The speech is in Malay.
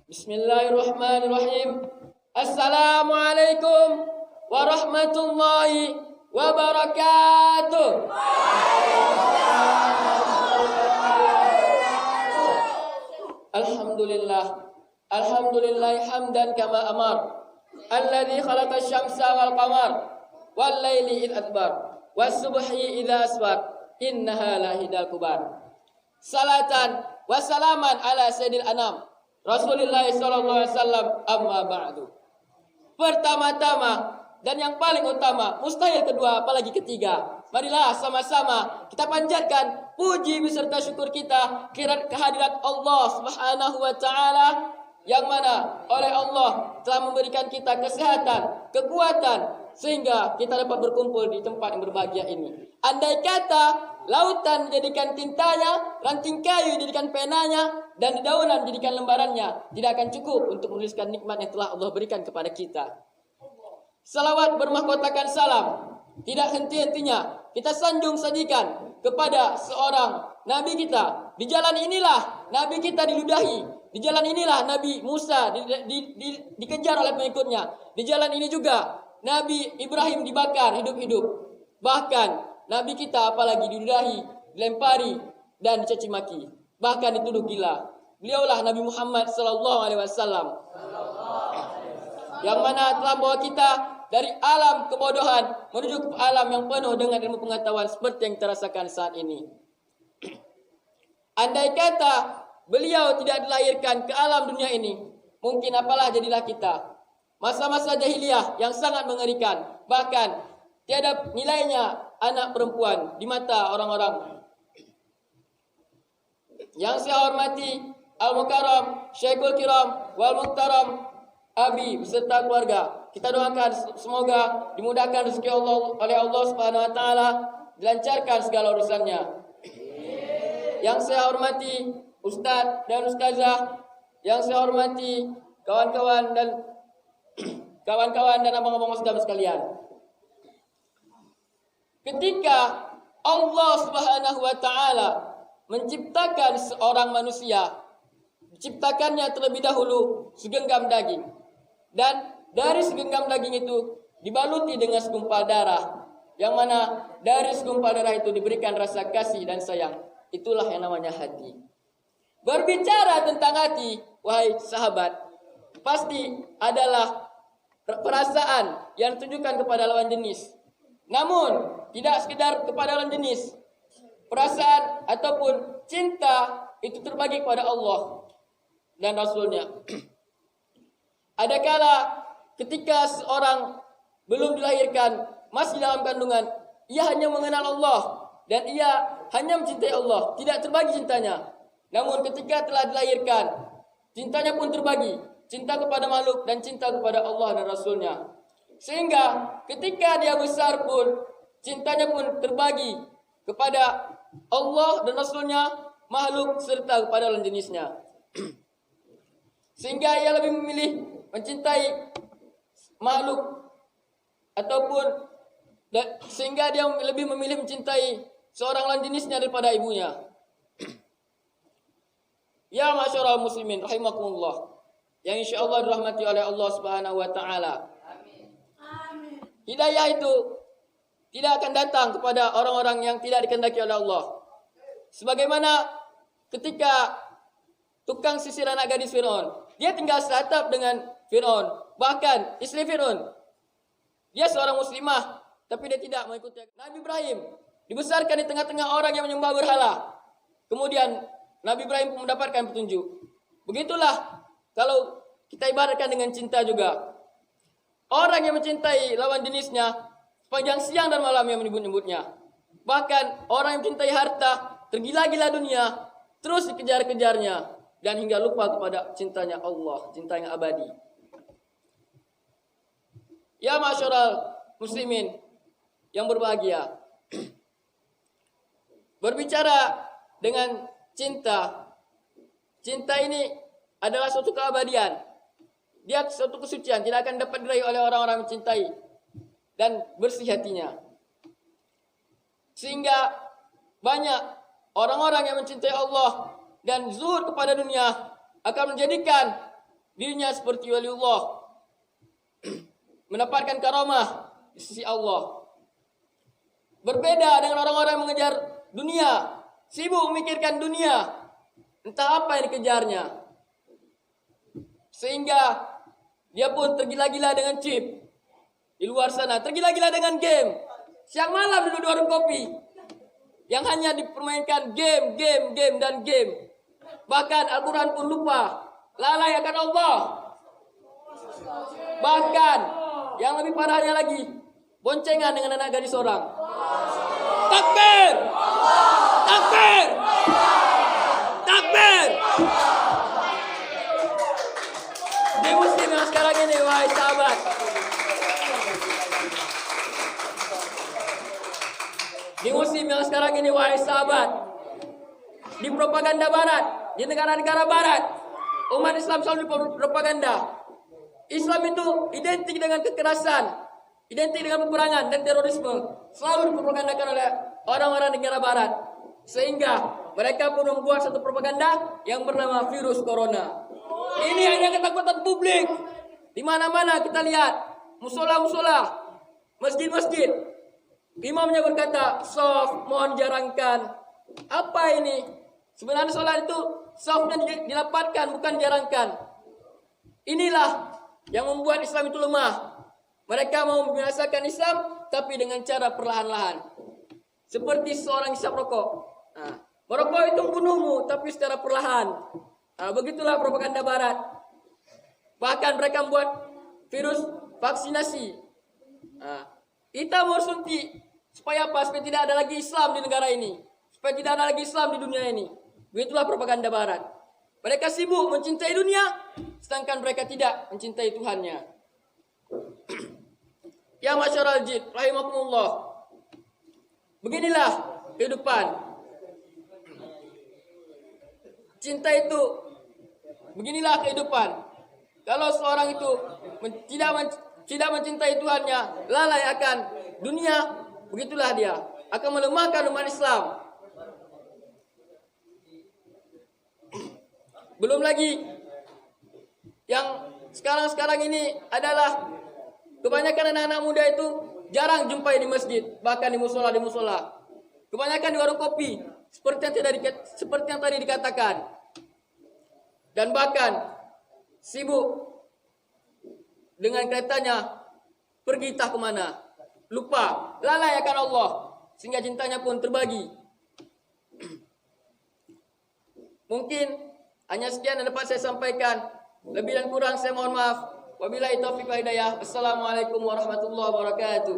Bismillahirrahmanirrahim. Assalamualaikum warahmatullahi wabarakatuh. Alhamdulillah. Alhamdulillah hamdan kama amar. Alladzi khalaqasy syamsa wal qamar wal laili id adbar was subhi idza asfar innaha lahidal kubar. Salatan wa salaman ala sayyidil anam Rasulullah sallallahu alaihi wasallam, amma ba'du. Pertama-tama dan yang paling utama, mustahil kedua apalagi ketiga, marilah sama-sama kita panjatkan puji beserta syukur kita kehadirat Allah Subhanahu wa taala, yang mana oleh Allah telah memberikan kita kesehatan, kekuatan, sehingga kita dapat berkumpul di tempat yang berbahagia ini. Andai kata lautan dijadikan tintanya, ranting kayu dijadikan penanya, dan dedaunan dijadikan lembarannya, tidak akan cukup untuk menuliskan nikmat yang telah Allah berikan kepada kita. Salawat bermahkotakan salam, tidak henti-hentinya kita sanjung sajikan kepada seorang Nabi kita. Di jalan inilah Nabi kita diludahi. Di jalan inilah Nabi Musa dikejar oleh pengikutnya. Di jalan ini juga Nabi Ibrahim dibakar hidup-hidup. Bahkan Nabi kita apalagi diludahi, dilempari, dan dicaci maki, bahkan dituduh gila. Beliaulah Nabi Muhammad sallallahu alaihi wasallam, yang mana telah membawa kita dari alam kebodohan menuju ke alam yang penuh dengan ilmu pengetahuan seperti yang kita rasakan saat ini. Andai kata beliau tidak dilahirkan ke alam dunia ini, mungkin apalah jadilah kita. Masa-masa jahiliyah yang sangat mengerikan, bahkan tiada nilainya anak perempuan di mata orang-orang. Yang saya hormati Al-Mukarram, Syekhul Kiram, Wal Muhtaram, Abi beserta keluarga, kita doakan semoga dimudahkan rezeki Allah oleh Allah Subhanahu wa taala, dilancarkan segala urusannya. Yang saya hormati Ustadz dan Ustazah, yang saya hormati kawan-kawan dan abang-abang Ustadz sekalian. Ketika Allah Subhanahu wa taala menciptakan seorang manusia, diciptakannya terlebih dahulu segenggam daging, dan dari segenggam daging itu dibaluti dengan segumpal darah, yang mana dari segumpal darah itu diberikan rasa kasih dan sayang. Itulah yang namanya hati. Berbicara tentang hati, wahai sahabat, pasti adalah perasaan yang ditujukan kepada lawan jenis. Namun tidak sekedar kepada lawan jenis. Perasaan ataupun cinta itu terbagi kepada Allah dan Rasulnya. Adakala ketika seorang belum dilahirkan, masih dalam kandungan, ia hanya mengenal Allah dan ia hanya mencintai Allah, tidak terbagi cintanya. Namun ketika telah dilahirkan, cintanya pun terbagi, cinta kepada makhluk dan cinta kepada Allah dan Rasulnya. Sehingga ketika dia besar pun, cintanya pun terbagi kepada Allah dan Rasulnya, makhluk, serta kepada lawan jenisnya. Sehingga ia lebih memilih mencintai makhluk, ataupun sehingga dia lebih memilih mencintai seorang lawan jenisnya daripada ibunya. Ya masyarul muslimin rahimakumullah, yang insyaallah dirahmati oleh Allah Subhanahu wa taala. Hidayah itu tidak akan datang kepada orang-orang yang tidak dikehendaki oleh Allah. Sebagaimana ketika tukang sisir anak gadis Fir'aun, dia tinggal seratap dengan Fir'aun, bahkan istri Fir'aun. Dia seorang muslimah, tapi dia tidak mengikuti. Nabi Ibrahim dibesarkan di tengah-tengah orang yang menyembah berhala. Kemudian Nabi Ibrahim pun mendapatkan petunjuk. Begitulah kalau kita ibaratkan dengan cinta juga. Orang yang mencintai lawan jenisnya, sepanjang siang dan malam yang menyebut-nyebutnya. Bahkan orang yang mencintai harta, tergila-gila dunia, terus dikejar-kejarnya, dan hingga lupa kepada cintanya Allah, cinta yang abadi. Ya masyarul muslimin yang berbahagia, berbicara dengan cinta, cinta ini adalah suatu keabadian. Dia suatu kesucian, tidak akan dapat diraih oleh orang-orang yang mencintai dan bersih hatinya. Sehingga banyak orang-orang yang mencintai Allah dan zuhud kepada dunia akan menjadikan dirinya seperti waliullah, mendapatkan karamah di sisi Allah. Berbeda dengan orang-orang yang mengejar dunia, sibuk memikirkan dunia, entah apa yang dikejarnya, sehingga dia pun tergila-gila dengan chip di luar sana, tergila-gila dengan game, siang malam duduk di warung kopi yang hanya dipermainkan game, dan game. Bahkan Al-Quran pun lupa, lalai akan Allah. Bahkan yang lebih parahnya lagi, boncengan dengan anak gadis orang. Takbir! Takbir! Takbir! Di muslim yang sekarang ini, wahai sahabat, di muslim yang sekarang ini, wahai sahabat, di propaganda barat, di negara-negara barat, umat Islam selalu dipropaganda. Islam itu identik dengan kekerasan, identik dengan peperangan dan terorisme. Selalu dipropagandakan oleh orang-orang negara barat. Sehingga mereka pun membuat satu propaganda yang bernama virus corona. Ini hanya ketakutan publik. Di mana-mana kita lihat, musola-musola, masjid-masjid, imamnya berkata, "Shaf, mohon jarangkan." Apa ini? Sebenarnya sholat itu shafnya dilapatkan, bukan jarangkan. Inilah yang membuat Islam itu lemah. Mereka mau membinasakan Islam, tapi dengan cara perlahan-lahan. Seperti seorang isap rokok. Merokok itu membunuhmu, tapi secara perlahan. Begitulah propaganda barat. Bahkan mereka membuat virus vaksinasi. Kita mau suntik supaya apa? Supaya tidak ada lagi Islam di negara ini, supaya tidak ada lagi Islam di dunia ini. Begitulah propaganda barat. Mereka sibuk mencintai dunia, sedangkan mereka tidak mencintai Tuhannya. Ya masyarul jid, rahimakumullah. Beginilah kehidupan. Cinta itu, beginilah kehidupan. Kalau seorang itu tidak mencintai Tuhannya, lalai akan dunia, begitulah dia akan melemahkan umat Islam. Belum lagi yang sekarang ini adalah kebanyakan anak-anak muda itu jarang jumpai di masjid, bahkan di musola. Kebanyakan di warung kopi, seperti yang tadi dikatakan. Dan bahkan sibuk dengan keretanya pergi entah kemana, lupa, lalai akan Allah, sehingga cintanya pun terbagi. Mungkin hanya sekian yang dapat saya sampaikan. Lebih dan kurang saya mohon maaf. Wabillahi taufiq wal hidayah. Assalamualaikum warahmatullahi wabarakatuh.